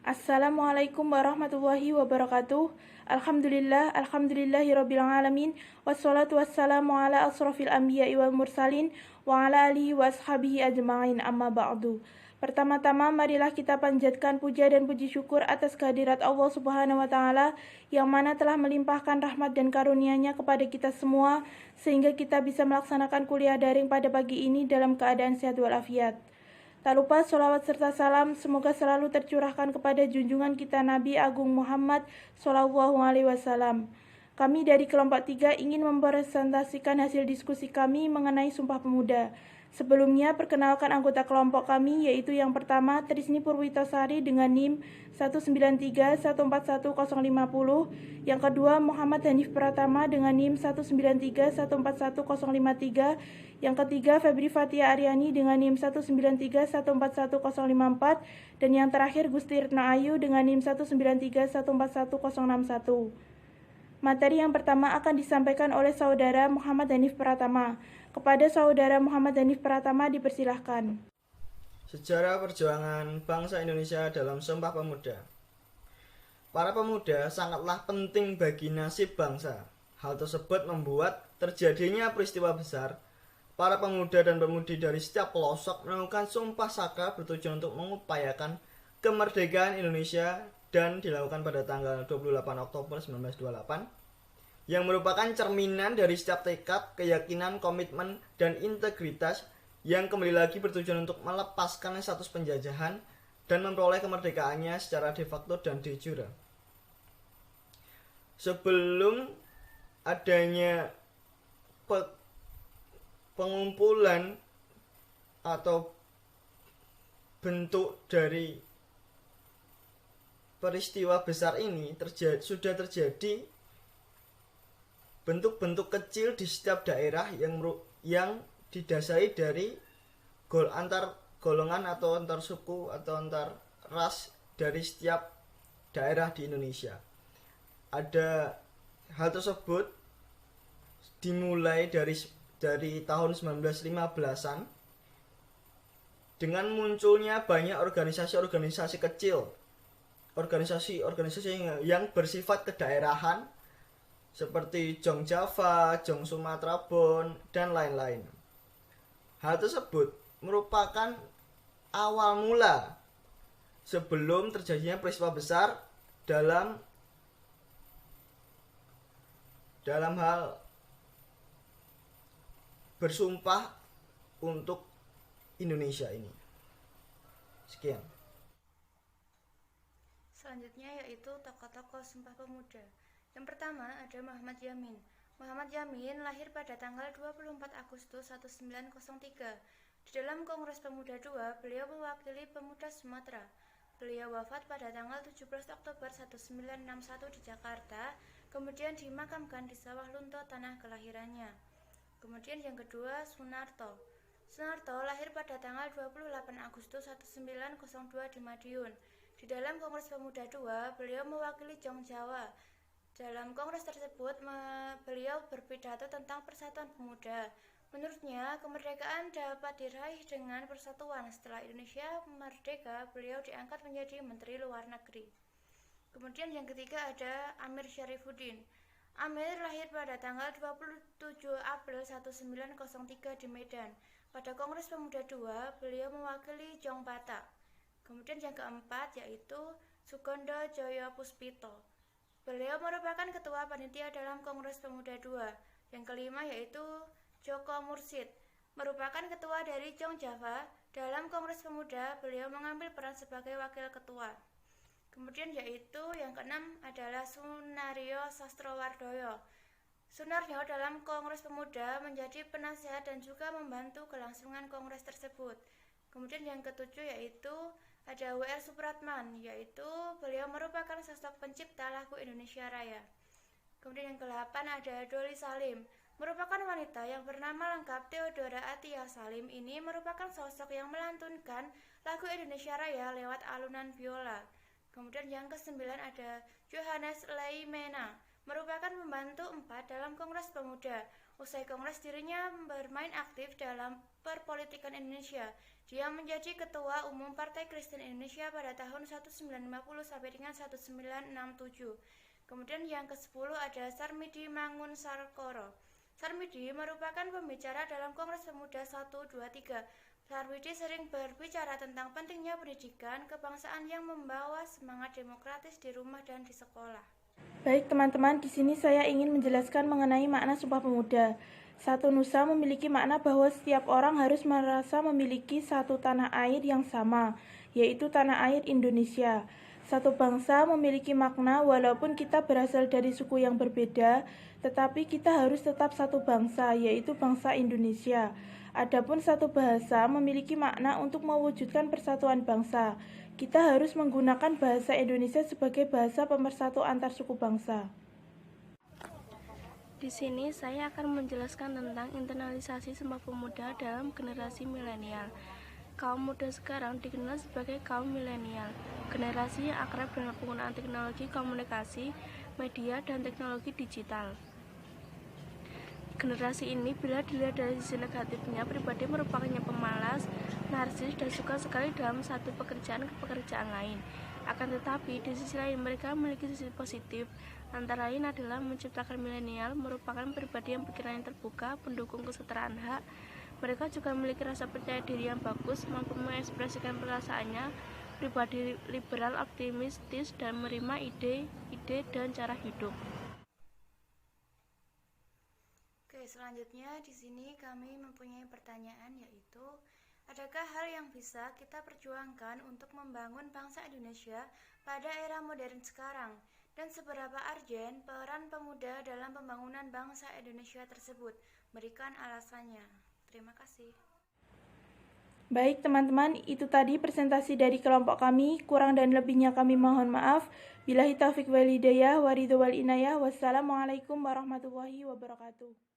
Assalamualaikum warahmatullahi wabarakatuh. Alhamdulillahirabbil alamin. Wassalatu wassalamu ala asrofil anbiya'i wal mursalin wa ala alihi wa ashabihi ajma'in, amma ba'du. Pertama-tama marilah kita panjatkan puja dan puji syukur atas kehadirat Allah Subhanahu wa taala yang mana telah melimpahkan rahmat dan karunia-Nya kepada kita semua sehingga kita bisa melaksanakan kuliah daring pada pagi ini dalam keadaan sehat walafiat. Tak lupa sholawat serta salam semoga selalu tercurahkan kepada junjungan kita Nabi Agung Muhammad SAW. Kami dari kelompok 3 ingin mempresentasikan hasil diskusi kami mengenai Sumpah Pemuda. Sebelumnya, perkenalkan anggota kelompok kami, yaitu yang pertama, Trisni Purwitosari dengan NIM 193141050, yang kedua, Muhammad Hanif Pratama dengan NIM 193141053, yang ketiga, Febri Fatia Aryani dengan NIM 193141054, dan yang terakhir, Gusti Retno Ayu dengan NIM 193141061. Materi yang pertama akan disampaikan oleh Saudara Muhammad Hanif Pratama. Kepada Saudara Muhammad Hanif Pratama dipersilahkan. Sejarah perjuangan bangsa Indonesia dalam Sumpah Pemuda. Para pemuda sangatlah penting bagi nasib bangsa. Hal tersebut membuat terjadinya peristiwa besar. Para pemuda dan pemudi dari setiap pelosok melakukan sumpah saka bertujuan untuk mengupayakan kemerdekaan Indonesia dan dilakukan pada tanggal 28 Oktober 1928 yang merupakan cerminan dari setiap tekad, keyakinan, komitmen, dan integritas yang kembali lagi bertujuan untuk melepaskan status penjajahan dan memperoleh kemerdekaannya secara de facto dan de jure. Sebelum adanya pengumpulan atau bentuk dari peristiwa besar ini sudah terjadi bentuk-bentuk kecil di setiap daerah yang didasari dari antar golongan atau antar suku atau antar ras dari setiap daerah di Indonesia. Ada hal tersebut dimulai dari tahun 1915-an dengan munculnya banyak organisasi-organisasi kecil, organisasi-organisasi yang bersifat kedaerahan seperti Jong Java, Jong Sumatera Bon, dan lain-lain. Hal tersebut merupakan awal mula sebelum terjadinya peristiwa besar dalam hal bersumpah untuk Indonesia ini. Sekian. Selanjutnya yaitu tokoh-tokoh Sumpah Pemuda. Yang pertama ada Muhammad Yamin. Muhammad Yamin lahir pada tanggal 24 Agustus 1903. Di dalam Kongres Pemuda II, beliau mewakili pemuda Sumatera. Beliau wafat pada tanggal 17 Oktober 1961 di Jakarta, kemudian dimakamkan di Sawah Lunto, tanah kelahirannya. Kemudian yang kedua, Sunarto. Sunarto lahir pada tanggal 28 Agustus 1902 di Madiun. Di dalam Kongres Pemuda II, beliau mewakili Jong Jawa. Dalam kongres tersebut, beliau berpidato tentang persatuan pemuda. Menurutnya, kemerdekaan dapat diraih dengan persatuan. Setelah Indonesia merdeka, beliau diangkat menjadi Menteri Luar Negeri. Kemudian yang ketiga ada Amir Syarifuddin. Amir lahir pada tanggal 27 April 1903 di Medan. Pada Kongres Pemuda II, beliau mewakili Jong Batak. Kemudian yang keempat yaitu Sukondo Joyo Puspito. Beliau merupakan ketua panitia dalam Kongres Pemuda II. Yang kelima yaitu Joko Mursid, merupakan ketua dari Jong Java. Dalam Kongres Pemuda, beliau mengambil peran sebagai wakil ketua. Kemudian yaitu yang keenam adalah Sunario Sastrowardoyo. Sunaryo dalam Kongres Pemuda menjadi penasihat dan juga membantu kelangsungan kongres tersebut. Kemudian yang ketujuh yaitu ada W.R. Supratman, yaitu beliau merupakan sosok pencipta lagu Indonesia Raya. Kemudian yang ke-8 ada Doli Salim, merupakan wanita yang bernama lengkap Theodora Atia Salim. Ini merupakan sosok yang melantunkan lagu Indonesia Raya lewat alunan biola. Kemudian yang ke-9 ada Johannes Leimena, merupakan pembantu 4 dalam Kongres Pemuda. Usai kongres, dirinya bermain aktif dalam perpolitikan Indonesia. Dia menjadi Ketua Umum Partai Kristen Indonesia pada tahun 1950 sampai dengan 1967. Kemudian yang ke-10 ada Sarmidi Mangunsarkoro. Sarmidi merupakan pembicara dalam Kongres Pemuda 123. Sarmidi sering berbicara tentang pentingnya pendidikan kebangsaan yang membawa semangat demokratis di rumah dan di sekolah. Baik teman-teman, di sini saya ingin menjelaskan mengenai makna Sumpah Pemuda. Satu nusa memiliki makna bahwa setiap orang harus merasa memiliki satu tanah air yang sama, yaitu tanah air Indonesia. Satu bangsa memiliki makna walaupun kita berasal dari suku yang berbeda, tetapi kita harus tetap satu bangsa, yaitu bangsa Indonesia. Adapun satu bahasa memiliki makna untuk mewujudkan persatuan bangsa. Kita harus menggunakan bahasa Indonesia sebagai bahasa pemersatu antar suku bangsa. Di sini saya akan menjelaskan tentang internalisasi Sumpah Pemuda dalam generasi milenial. Kaum muda sekarang dikenal sebagai kaum milenial, generasi yang akrab dengan penggunaan teknologi komunikasi, media, dan teknologi digital. Generasi ini bila dilihat dari sisi negatifnya, pribadi merupakannya pemalas, narsis, dan suka sekali dalam satu pekerjaan ke pekerjaan lain. Akan tetapi, di sisi lain mereka memiliki sisi positif, antara lain adalah menciptakan milenial merupakan pribadi yang pikirannya terbuka, pendukung kesetaraan hak. Mereka juga memiliki rasa percaya diri yang bagus, mampu mengekspresikan perasaannya, pribadi liberal, optimistis, dan menerima ide dan cara hidup. Oke, selanjutnya di sini kami mempunyai pertanyaan, yaitu adakah hal yang bisa kita perjuangkan untuk membangun bangsa Indonesia pada era modern sekarang? Dan seberapa urgen peran pemuda dalam pembangunan bangsa Indonesia tersebut? Berikan alasannya. Terima kasih. Baik teman-teman, itu tadi presentasi dari kelompok kami. Kurang dan lebihnya kami mohon maaf. Billahi taufiq wal hidayah, waridho wal inayah. Wassalamualaikum warahmatullahi wabarakatuh.